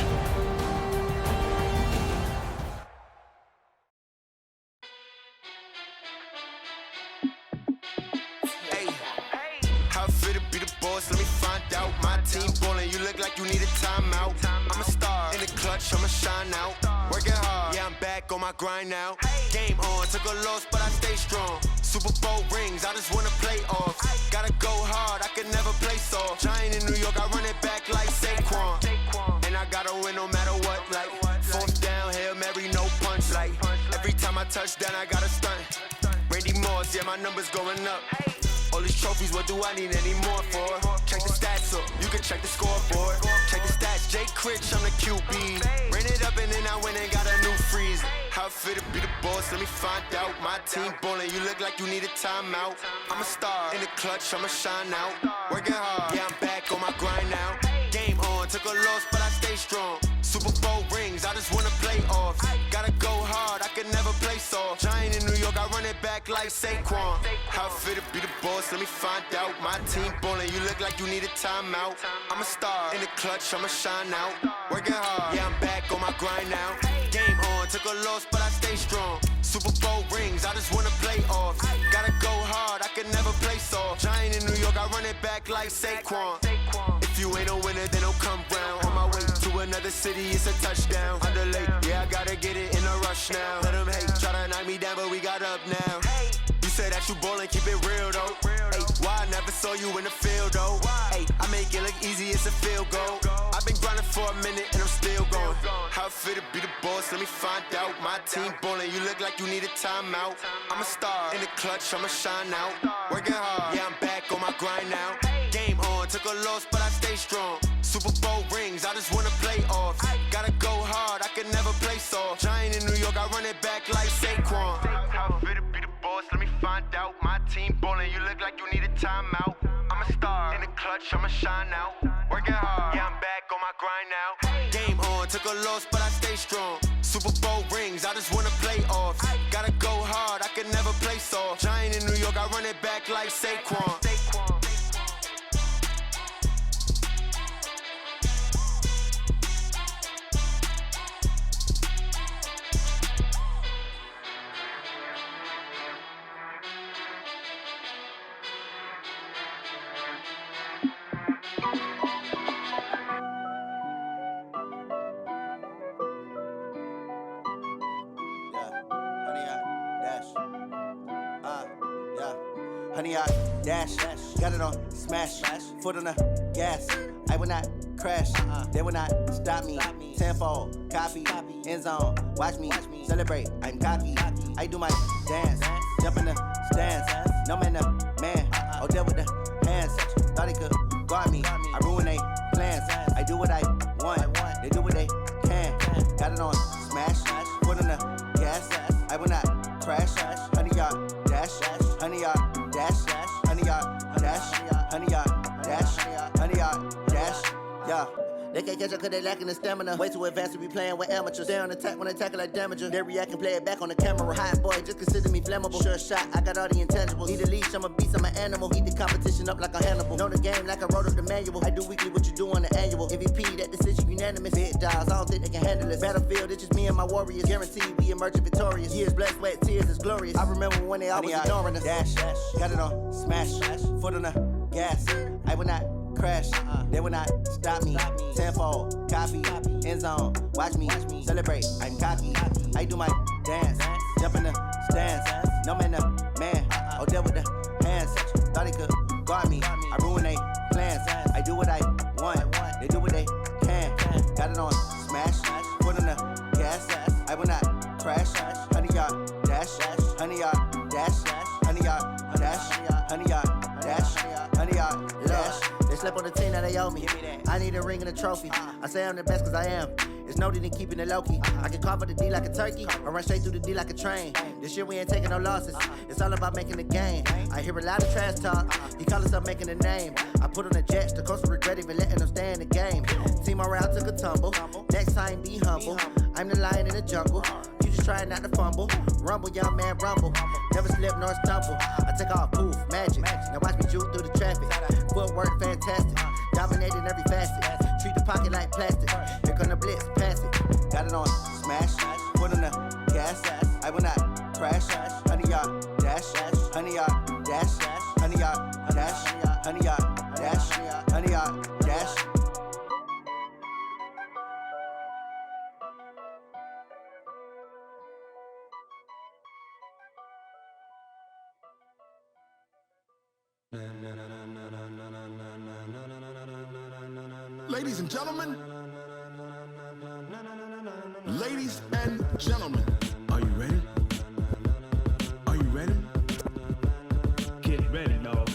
Hey, how fit to be the boss? Let me find out. My team ballin', you look like you need a timeout. I'm a star in the clutch, I'ma shine out. Working hard, yeah, I'm back on my grind now. Game on, took a loss, but I stay strong. Super Bowl rings, I just wanna play off. Gotta go hard, I can never play soft. Giant in New York, I run it back like Saquon. And I gotta win no matter what, like 4th down, Hail Mary, no punch. Like every time I touch down, I gotta stunt. Randy Moss, yeah, my numbers going up. All these trophies, what do I need any more for? Check the stats up, you can check the scoreboard. Check the stats, Jay Critch, I'm the QB. Ran it up and then I went and got a new freeze. How fit to be the boss, let me find out. My team ballin', you look like you need a timeout. I'm a star in the clutch, I'ma shine out. Working hard, yeah, I'm back on my grind now. Game on, took a loss, but I stay strong. Super Bowl rings, I just wanna play off. Gotta go hard, I can never play soft. Giant in New York, I run it back like Saquon. How fit to be the boss, let me find out. My team ballin', you look like you need a timeout. I'm a star in the clutch, I'ma shine out. Working hard, yeah, I'm back on my grind now. Game on, took a loss, but I stay strong. Super Bowl rings, I just wanna play off. Gotta go hard, I can never play soft. Giant in New York, I run it back like Saquon. If you ain't a winner, then don't come round. On my way to another city. city, it's a touchdown. Underlay, yeah, I gotta get it in a rush now. Let them hate, try to knock me down, but we got up now. You say that you ballin', keep it real though. Hey, why I never saw you in the field though? Hey, I make it look easy, it's a field goal. I've been grinding for a minute and I'm still going. How it feel to be the boss, let me find out. My team ballin', you look like you need a timeout. I'm a star, in the clutch, I'ma shine out. Working hard, yeah, I'm back on my grind now. Game on, took a loss, but I stay strong. Super Bowl rings, I just wanna play off. Gotta go hard, I can never play soft. Giant in New York, I run it back like Saquon. How it feel to be the boss, let me find out. My team ballin', you look like you need a timeout. I'm a star, in the clutch, I'ma shine out. Working hard, yeah, I'm back on my grind now. Game on, took a loss, but I stay strong. Super Bowl rings, I just wanna play off. Gotta go hard, I can never play soft. Giant in New York, I run it back like Saquon. Honey, I dash, got it on smash, foot on the gas. I will not crash, they will not stop me. Tenfold, copy, end zone, watch me celebrate. I'm cocky, I do my dance, jump in the stands. No man, the man, oh there with the hands. Thought he could guard me, I ruin they plans. I do what I want, they do what they can. Got it on smash, foot on the gas. I will not crash, honey, y'all dash, honey, y'all dash, honey, y'all dash, honey, y'all dash, honey, y'all dash, yeah. They can't catch up cause they lacking the stamina. Way too advanced to be playing with amateurs. Stay on attack when they tackle like damager. They react and play it back on the camera. Hot boy, just consider me flammable. Sure shot, I got all the intangibles. Need a leash, I'm a beast, I'm an animal. Eat the competition up like a Hannibal. Know the game like I wrote up the manual. I do weekly what you do on the annual. MVP, that decision unanimous. Big dogs, I don't think they can handle this. Battlefield, it's just me and my warriors. Guaranteed we emerging victorious. Years, blood, sweat, tears, it's glorious. I remember when they always ignoring us. Dash, got it on smash, foot on the gas. I will not crash, they will not stop me. Tenfold, copy, end zone, watch me celebrate. I'm cocky, I do my dance, jump in the stands. No man, the man, oh there with the hands. Thought he could guard me, I ruin they plans. I do what I want, they do what they can. Got it on smash, foot on the gas. I will not crash, honey, y'all dash, honey, y'all dash, honey, y'all dash, honey, y'all dash, honey, y'all dash. They slept on the team that they owe me. I need a ring and a trophy. I say I'm the best cause I am. It's no need in keeping it low-key. I can carve up the D like a turkey or run straight through the D like a train. This year we ain't taking no losses. It's all about making the game. I hear a lot of trash talk. He call himself making a name. I put on the Jets. The coach will regret even letting them stay in the game. Team morale took a tumble. Next time be humble. I'm the lion in the jungle. You just trying not to fumble. Rumble, young man, rumble. Never slip nor stumble. I take off, poof, magic. Now watch me juke through the traffic. Footwork fantastic. Dominating every facet. Treat the pocket like plastic. Here come the blitz, pass it. Got it on smash. Foot on the gas. I will not crash. Honey, y'all dash. Honey, y'all dash. Honey, y'all dash. Honey, y'all dash. Honey, y'all dash. Ladies and gentlemen, ladies and gentlemen, are you ready? Are you ready? Get ready, dog.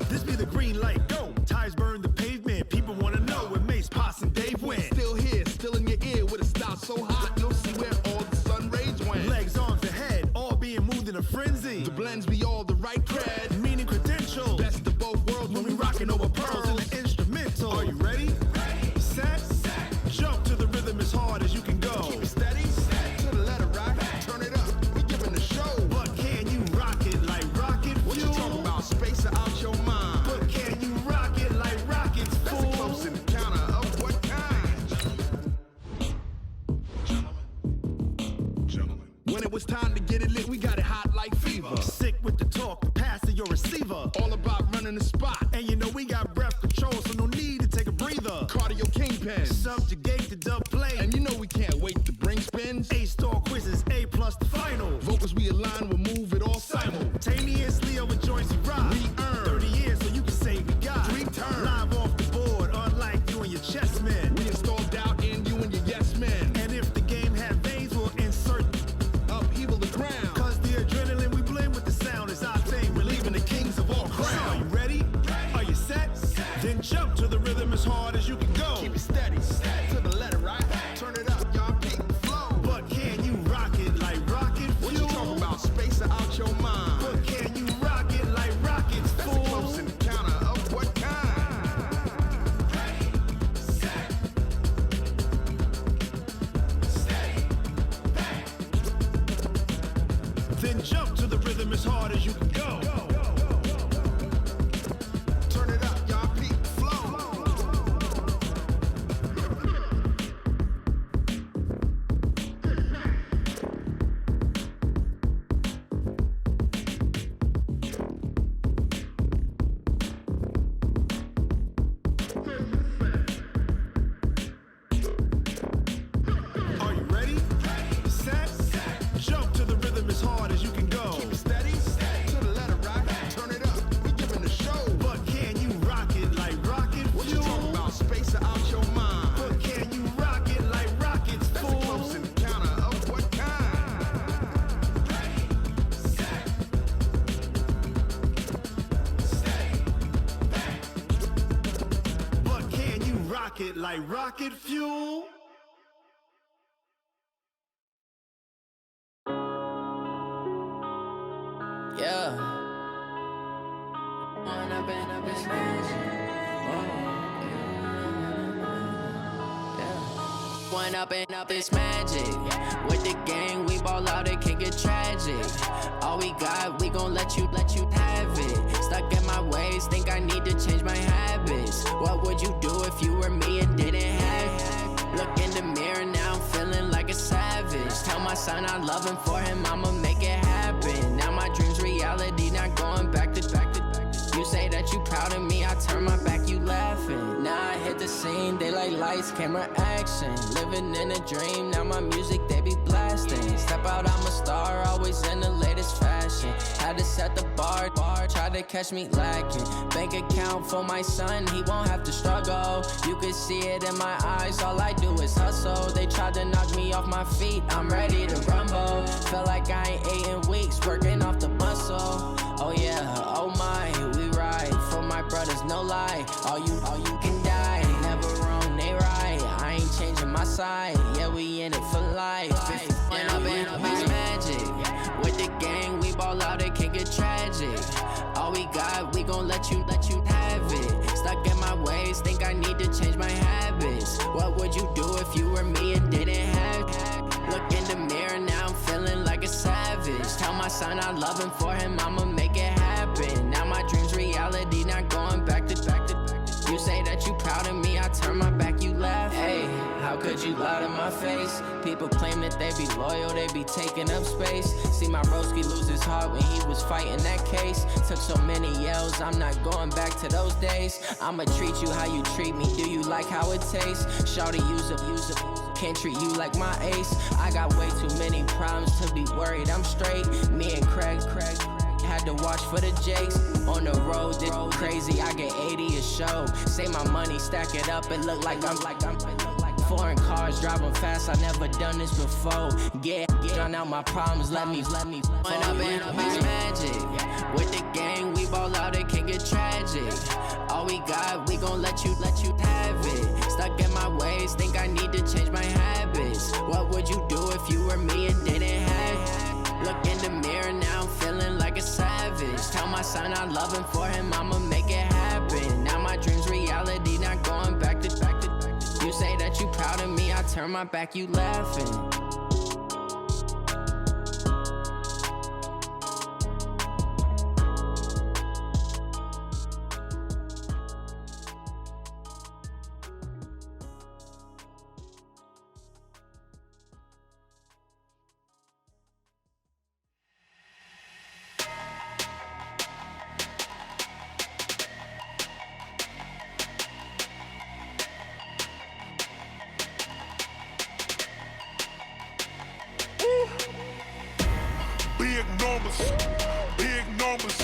This be the green light, go. Tires burn the pavement. People wanna know where Mace, Potts, and Dave went. Still here, still in your ear with a style so hot, you'll see where all the sun rays went. Legs, arms, ahead, all being moved in a frenzy. The blends be all the right cred, meaning credentials. Best of both worlds when we rockin' over pearls in the instrumental. Are you ready? Ready. Set. Jump to the rhythm as hard as you can go. Keep it steady. To the letter rock. Turn it up. We giving the show. But can you rock it like rocket fuel? What you talking about? Space out your mind. But can you rock it like rocket When it was time to get it lit, we got it hot like fever. Sick with the talk, the pass to your receiver. All about running the spot. And you know we got breath control, so no need to take a breather. Cardio kingpin, subjugate the dub play. And you know we can't wait to bring spins. A-star quizzes, A+ the final. Vocals we align, we'll move it all simultaneously over joints we ride. We earn 30 years, so you can say we got 3 turns. Live off the board, unlike you and your chess men. We install doubt in you and your yes men. And if the game had veins, we'll insert upheaval the ground. Cause the adrenaline we blend with the sound is our thing. We're leaving the kings of all crowns. So are you ready? Are you set? Then jump to the rhythm as hard as you can go. Keep it steady, to the letter, right? Turn it up, y'all, keep the flow. But can you rock it like rocket fuel? What you talking about? Space out your mind. But can you rock it like rockets, fool? That's a close encounter of what kind? Ready, set, steady, bang. Then jump to the rhythm as hard as you can go. Turn it up, y'all, peak flow. Are you ready? Set, jump to the rhythm as hard as you can go. Keep it steady, to the letter, right? Turn it up, we giving the show. But can you rock it like rocket fuel? What you talking about? Space out your mind. But can you rock it like rockets, fool? That's a close encounter of what kind? Ready, set, steady, bang. But can you rock it like rocket fuel? Yeah. Wanna be a business. One up and up is magic. With the gang, we ball out, it can get tragic. All we got, we gon' let you have it. Stuck in my ways, think I need to change my habits. What would you do if you were me and didn't have it? Look in the mirror now, I'm feeling like a savage. Tell my son I love him, for him I'ma make it happen. Now my dream's reality, not going back to. You say that you proud of me, I turn my back, you laughing. Now I hit the scene, they like lights, camera, action. Living in a dream, now my music, they be blasting. Step out, I'm a star, always in the latest fashion. Had to set the bar, try to catch me lacking. Bank account for my son, he won't have to struggle. You can see it in my eyes, all I do is hustle. They tried to knock me off my feet, I'm ready to rumble. Feel like I ain't ate in weeks, working off the muscle. Oh yeah, oh my, we ride for my brothers, no lie. All you can die, never wrong, they right. I ain't changing my side, yeah, we in it for life. When up and up is magic. With the gang, we ball out, it can get tragic. All we got, we gon' let you have it. Stuck in my ways, think I need to change my habits. What would you do if you were me and didn't have it? Look in the mirror now, I'm feeling like a savage. Tell my son I love him, for him I'ma make it happen. Now my dream's reality, not going back to. You say that you proud of me, I turn my back, you laugh. Hey, how could you lie to my face? People claim that they be loyal, they be taking up space. See my broski lose his heart when he was fighting that case. Took so many yells, I'm not going back to those days. I'ma treat you how you treat me, do you like how it tastes? Shawty, use a can't treat you like my ace. I got way too many problems to be worried, I'm straight. Me and Craig had to watch for the Jakes. On the road, this crazy, I get 80 a show. Say my money, stack it up, it look like I'm foreign cars, driving fast, I never done this before. Get drown out my problems, let me When up and up is magic. With the gang, we ball out, it can get tragic. All we got, we gon' let you have it. Stuck in my ways, think I need to change my habits. What would you do if you were me and didn't have it? Look in the mirror now, I'm feeling like a savage. Tell my son I love him, for him I'ma make it happen. Now my dream's reality, not going back to. You say that you proud of me, I turn my back, you laughing. numbers, big numbers.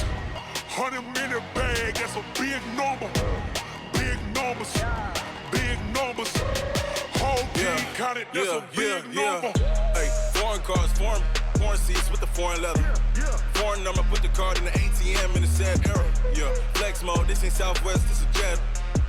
100-minute bag, that's a big number. Big numbers, big numbers. Whole team counted, that's a big number. Hey, foreign cars, foreign seats with the foreign leather. Foreign number, put the card in the ATM in the sad era. Yeah, flex mode, this ain't Southwest, this a jet.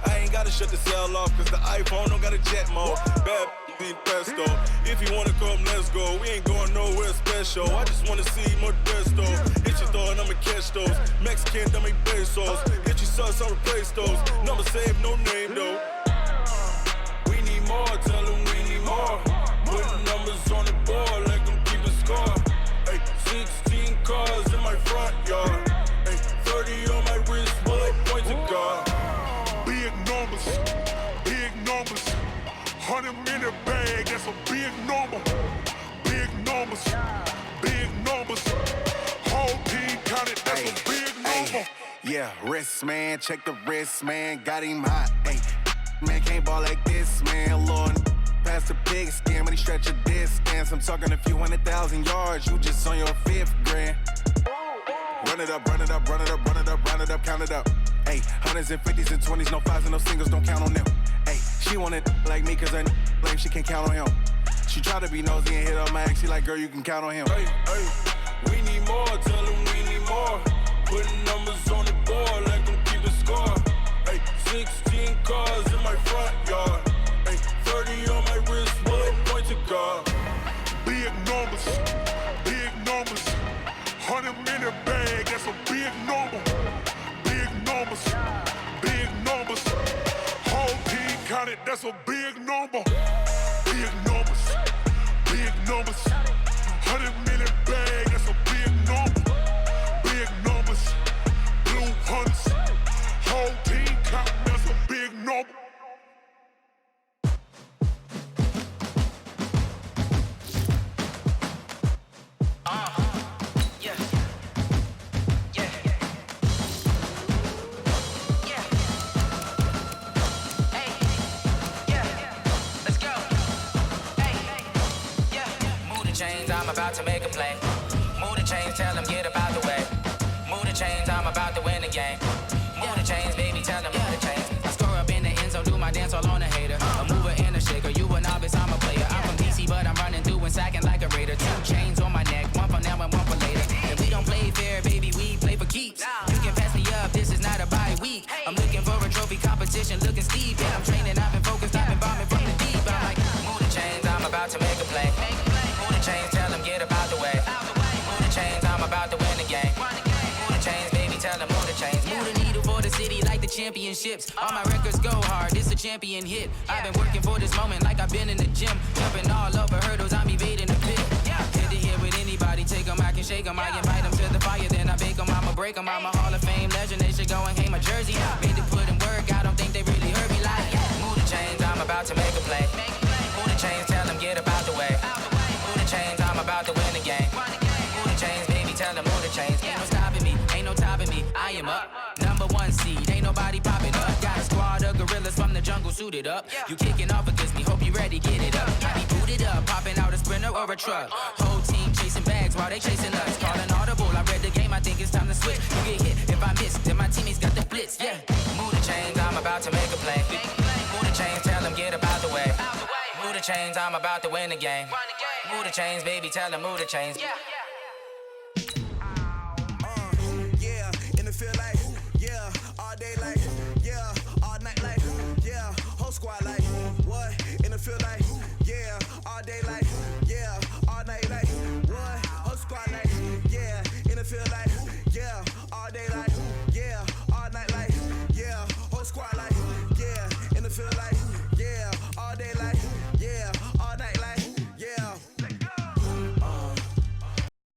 I ain't gotta shut the cell off, cause the iPhone don't got a jet mode. Bad in pesto. If you wanna come, let's go. We ain't going nowhere special. I just wanna see Modesto. Hit your thought, I'ma catch those. Mexican, dummy pesos. Hit your sus, I'll replace those. Number saved, no name though. We need more, tell them we need more. Putting numbers on the board like I'm keeping score. Hey, 16 cars in my front yard. Hey, 30 on my wrist, while I point to God. Big numbers, big numbers. 100-minute bag, that's a big number. Big numbers, big numbers. Whole team counted, that's a big number. Yeah, wrist man, check the wrist man, got him hot. Ay, man can't ball like this, man. Lord, past the pig skin, but he stretch a distance. I'm talking a few 100,000 yards, you just on your 5th grand. Run it up, run it up, run it up, run it up, run it up, count it up. Ay, 100s and 50s and 20s, no 5s and no singles, don't count on them. Ay, she want it like me, cause her lame, she can't count on him. She try to be nosy and hit up my ex, she like, girl, you can count on him. Hey, hey, we need more, tell them we need more. Putting numbers on the board like I'm keeping score. Hey, 16 cars in my front yard. Hey, 30 on my wrist, while I point to God. Big numbers, big numbers. 100-minute bag, that's a big number. Big numbers, big numbers. Whole team counted, that's a big number. Big numbers, big numbers. 100-minute bag, that's a big number. Big numbers, blue hunters. Whole team counting, that's a big number. I'm about to make a play. Move the chains, tell them get about the way. Move the chains, I'm about to win the game. Move the chains, baby, tell them move the chains. I score up in the end zone, do my dance all on a hater. A mover and a shaker, you a novice, I'm a player. I'm from DC, but I'm running through and sacking like a raider. 2 chains on my neck, one for now and one for later. If we don't play fair, baby, we play for keeps. You can pass me up, this is not a bye week. I'm looking for a trophy competition, looking steep. Yeah, I'm training, I've been focused, I've been bombing from the deep. I'm like, move the chains, I'm about to make a play. Move the chains, tell them get about the way. Move the chains, I'm about to win the game. Move the chains, baby, tell them move the chains. Move the needle for the city like the championships. All my records go hard, this a champion hit. I've been working for this moment like I've been in the gym. Jumping all over hurdles, I'm evading the pit. Head to head with anybody, take them, I can shake them. I invite them to the fire, then I bake them, I'ma break them. I'm a Hall of Fame legend, they should go and hang my jersey. Made to put in work, I don't think they really heard me like. Move the chains, I'm about to make a play. Move the chains, tell them get about the way. Move the chains, I'm about to win the game. Move the chains, baby, tell them move the chains. Ain't no stopping me, ain't no topping me. I am up, number 1 seed, ain't nobody popping up. Got a squad of gorillas from the jungle suited up. You kicking off against me, hope you ready, get it up. I be booted up, popping out a sprinter or a truck. Whole team chasing bags while they chasing us. Calling audible, I read the game, I think it's time to switch. You get hit, if I miss, then my teammates got the blitz, yeah. Move the chains, I'm about to make a play. Move the chains, tell them get about the way. Move the chains, I'm about to win the game. Move the chains, baby, tell them move the chains.